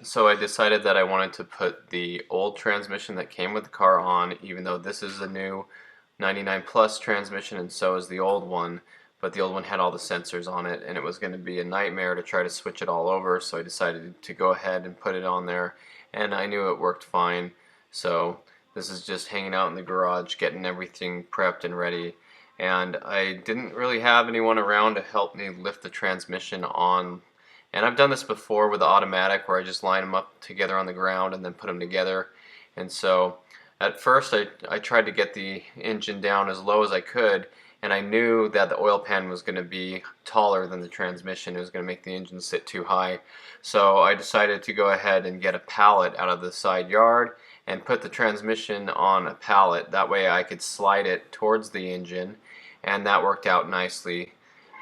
So I decided that I wanted to put the old transmission that came with the car on, even though this is a new 99 plus transmission and so is the old one, but the old one had all the sensors on it and it was going to be a nightmare to try to switch it all over, so I decided to go ahead and put it on there, and I knew it worked fine. So this is just hanging out in the garage getting everything prepped and ready, and I didn't really have anyone around to help me lift the transmission on. And I've done this before with the automatic, where I just line them up together on the ground and then put them together. And so at first I tried to get the engine down as low as I could, and I knew that the oil pan was going to be taller than the transmission. It was going to make the engine sit too high. So I decided to go ahead and get a pallet out of the side yard and put the transmission on a pallet. That way I could slide it towards the engine, and that worked out nicely.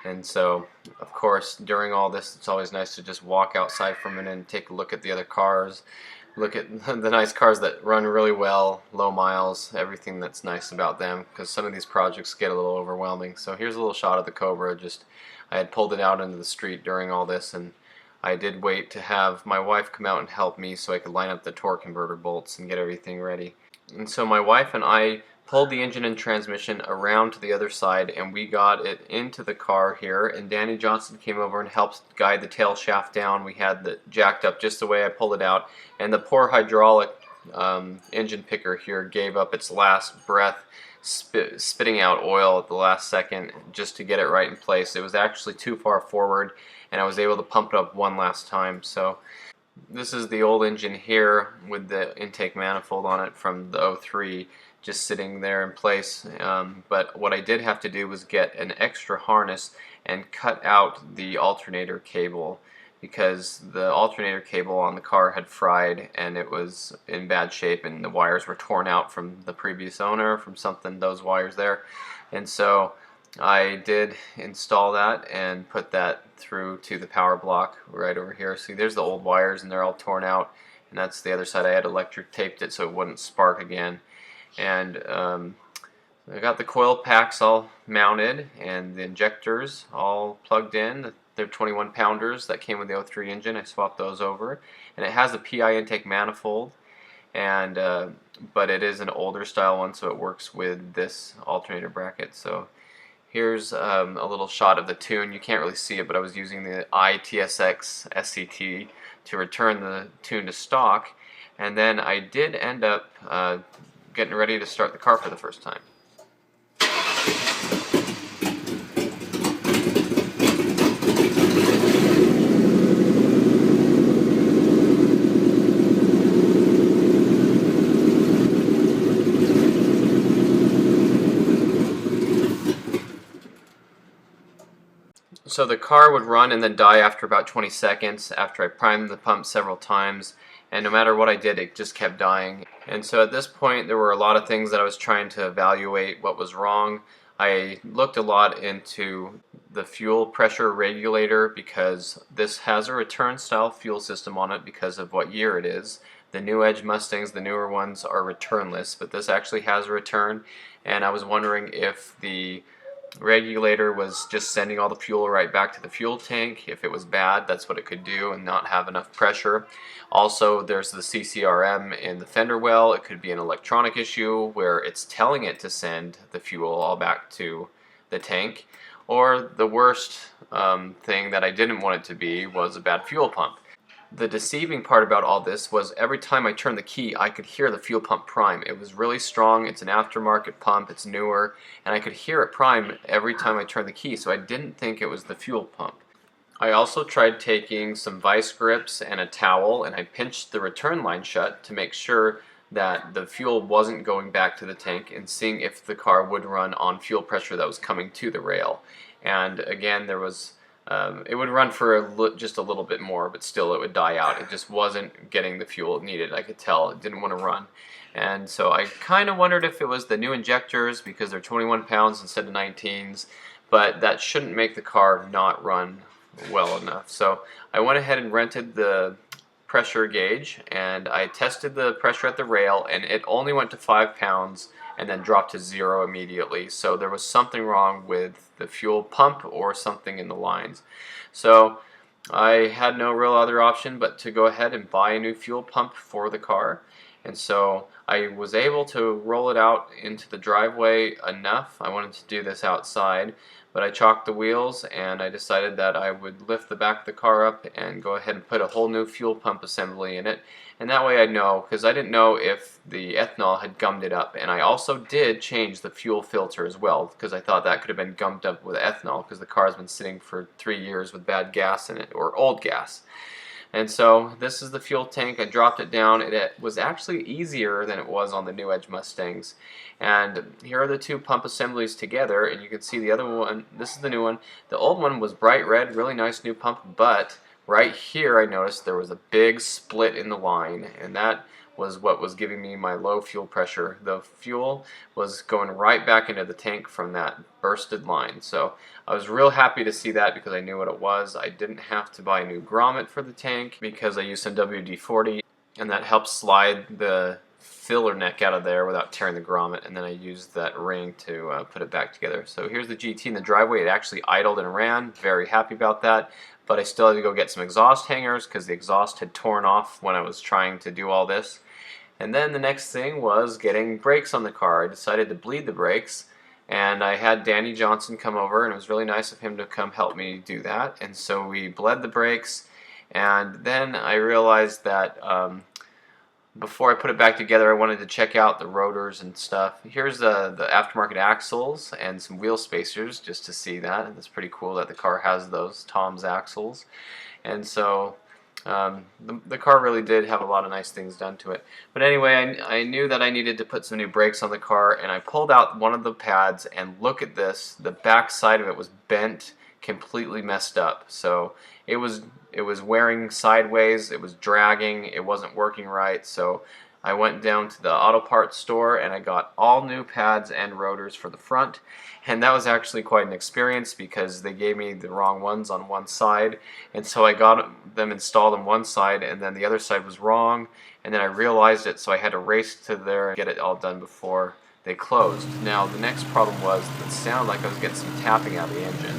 And so, of course, during all this, it's always nice to just walk outside for a minute and take a look at the other cars, look at the nice cars that run really well, low miles, everything that's nice about them, because some of these projects get a little overwhelming. So here's a little shot of the Cobra. I had pulled it out into the street during all this, and I did wait to have my wife come out and help me so I could line up the torque converter bolts and get everything ready. And so my wife and I pulled the engine and transmission around to the other side, and we got it into the car here, and Danny Johnson came over and helped guide the tail shaft down. We had it jacked up just the way I pulled it out, and the poor hydraulic engine picker here gave up its last breath, spitting out oil at the last second just to get it right in place. It was actually too far forward, and I was able to pump it up one last time. So this is the old engine here with the intake manifold on it from the 03, just sitting there in place. But what I did have to do was get an extra harness and cut out the alternator cable, because the alternator cable on the car had fried and it was in bad shape, and the wires were torn out from the previous owner, from something, those wires there. And so I did install that and put that through to the power block right over here. See, there's the old wires and they're all torn out, and that's the other side. I had electric taped it so it wouldn't spark again. And I got the coil packs all mounted and the injectors all plugged in. They're 21 pounders that came with the 03 engine. I swapped those over, and it has a PI intake manifold, and but it is an older style one, so it works with this alternator bracket. So here's a little shot of the tune. You can't really see it, but I was using the ITSX SCT to return the tune to stock, and then I did end up getting ready to start the car for the first time. So the car would run and then die after about 20 seconds after I primed the pump several times, and no matter what I did, it just kept dying. And so at this point there were a lot of things that I was trying to evaluate what was wrong. I looked a lot into the fuel pressure regulator, because this has a return style fuel system on it because of what year it is. The new Edge Mustangs, the newer ones, are returnless, but this actually has a return, and I was wondering if the regulator was just sending all the fuel right back to the fuel tank. If it was bad, that's what it could do and not have enough pressure. Also, there's the CCRM in the fender well. It could be an electronic issue where it's telling it to send the fuel all back to the tank. Or the worst thing that I didn't want it to be was a bad fuel pump. The deceiving part about all this was every time I turned the key, I could hear the fuel pump prime. It was really strong. It's an aftermarket pump. It's newer, and I could hear it prime every time I turned the key, so I didn't think it was the fuel pump. I also tried taking some vice grips and a towel, and I pinched the return line shut to make sure that the fuel wasn't going back to the tank, and seeing if the car would run on fuel pressure that was coming to the rail. And again, there was it would run for just a little bit more, but still it would die out. It just wasn't getting the fuel it needed. I could tell it didn't want to run. And so I kind of wondered if it was the new injectors, because they're 21 pounds instead of 19s, but that shouldn't make the car not run well enough. So I went ahead and rented the pressure gauge, and I tested the pressure at the rail, and it only went to 5 pounds and then dropped to 0 immediately. So there was something wrong with the fuel pump or something in the lines. So I had no real other option but to go ahead and buy a new fuel pump for the car. And so I was able to roll it out into the driveway enough. I wanted to do this outside, but I chalked the wheels and I decided that I would lift the back of the car up and go ahead and put a whole new fuel pump assembly in it. And that way I'd know, because I didn't know if the ethanol had gummed it up. And I also did change the fuel filter as well, because I thought that could have been gummed up with ethanol, because the car's been sitting for 3 years with bad gas in it, or old gas. And so this is the fuel tank. I dropped it down. It was actually easier than it was on the New Edge Mustangs. And here are the two pump assemblies together, and you can see the other one. This is the new one. The old one was bright red, really nice new pump, but right here I noticed there was a big split in the line, and that was what was giving me my low fuel pressure. The fuel was going right back into the tank from that bursted line. So I was real happy to see that because I knew what it was. I didn't have to buy a new grommet for the tank because I used some WD-40, and that helps slide the filler neck out of there without tearing the grommet, and then I used that ring to put it back together. So here's the GT in the driveway. It actually idled and ran. Very happy about that. But I still had to go get some exhaust hangers because the exhaust had torn off when I was trying to do all this. And then the next thing was getting brakes on the car. I decided to bleed the brakes, and I had Danny Johnson come over, and it was really nice of him to come help me do that. And so we bled the brakes, and then I realized that before I put it back together, I wanted to check out the rotors and stuff. Here's the aftermarket axles and some wheel spacers just to see that. And it's pretty cool that the car has those Tom's axles. And so the car really did have a lot of nice things done to it. But anyway, I knew that I needed to put some new brakes on the car, and I pulled out one of the pads, and look at this. The back side of it was bent, completely messed up. So it was wearing sideways, it was dragging, it wasn't working right. So I went down to the auto parts store and I got all new pads and rotors for the front, and that was actually quite an experience because they gave me the wrong ones on one side, and so I got them installed on one side and then the other side was wrong, and then I realized it, so I had to race to there and get it all done before they closed. Now the next problem was it sounded like I was getting some tapping out of the engine.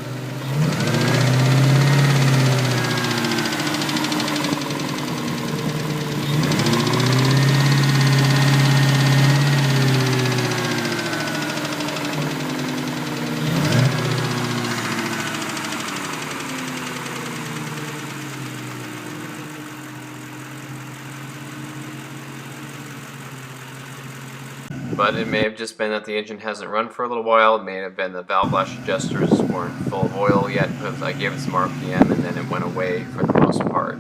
But it may have just been that the engine hasn't run for a little while. It may have been the valve lash adjusters weren't full of oil yet because I gave it some RPM and then it went away for the most part.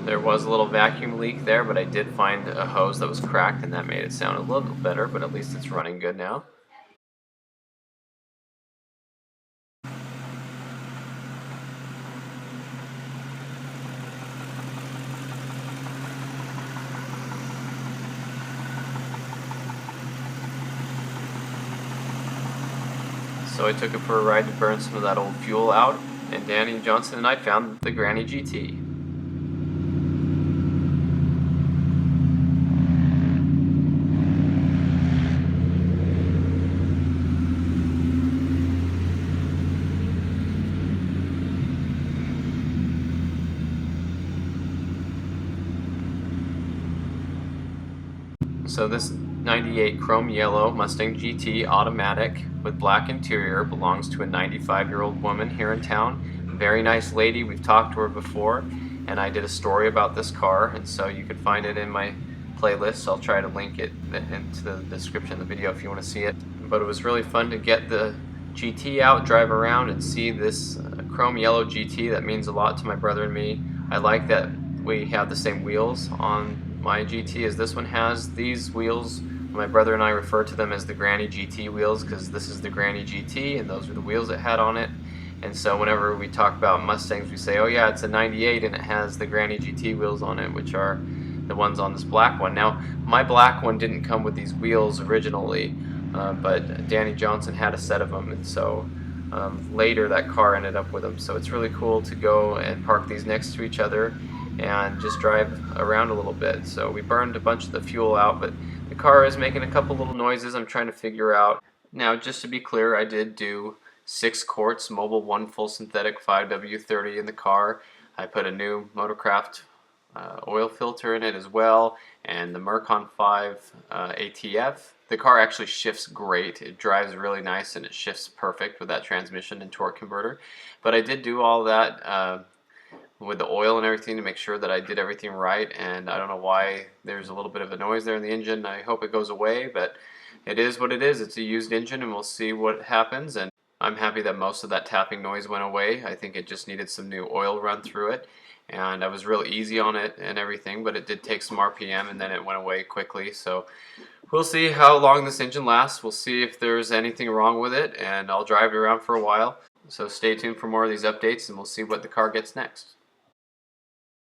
There was a little vacuum leak there, but I did find a hose that was cracked, and that made it sound a little bit better, but at least it's running good now. So I took it for a ride to burn some of that old fuel out, and Danny Johnson and I found the Granny GT. So this 98 chrome yellow Mustang GT automatic with black interior. Belongs to a 95-year-old woman here in town. Very nice lady. We've talked to her before, and I did a story about this car, and so you can find it in my playlist. I'll try to link it into the description of the video if you want to see it. But it was really fun to get the GT out, drive around, and see this chrome yellow GT. That means a lot to my brother and me. I like that we have the same wheels on my GT as this one has. These wheels, my brother and I refer to them as the Granny GT wheels, because this is the Granny GT and those are the wheels it had on it. And so whenever we talk about Mustangs, we say, oh yeah, it's a 98 and it has the Granny GT wheels on it, which are the ones on this black one. Now, my black one didn't come with these wheels originally, but Danny Johnson had a set of them, and so later that car ended up with them. So it's really cool to go and park these next to each other and just drive around a little bit. So we burned a bunch of the fuel out, but the car is making a couple little noises I'm trying to figure out. Now, just to be clear, I did do 6 quarts Mobil 1 full synthetic 5W30 in the car. I put a new Motorcraft oil filter in it as well, and the Mercon 5 ATF. The car actually shifts great. It drives really nice and it shifts perfect with that transmission and torque converter. But I did do all that with the oil and everything to make sure that I did everything right, and I don't know why there's a little bit of a noise there in the engine. I hope it goes away, but it is what it is. It's a used engine and we'll see what happens, and I'm happy that most of that tapping noise went away. I think it just needed some new oil run through it, and I was real easy on it and everything, but it did take some RPM and then it went away quickly. So we'll see how long this engine lasts. We'll see if there's anything wrong with it, and I'll drive it around for a while. So stay tuned for more of these updates and we'll see what the car gets next.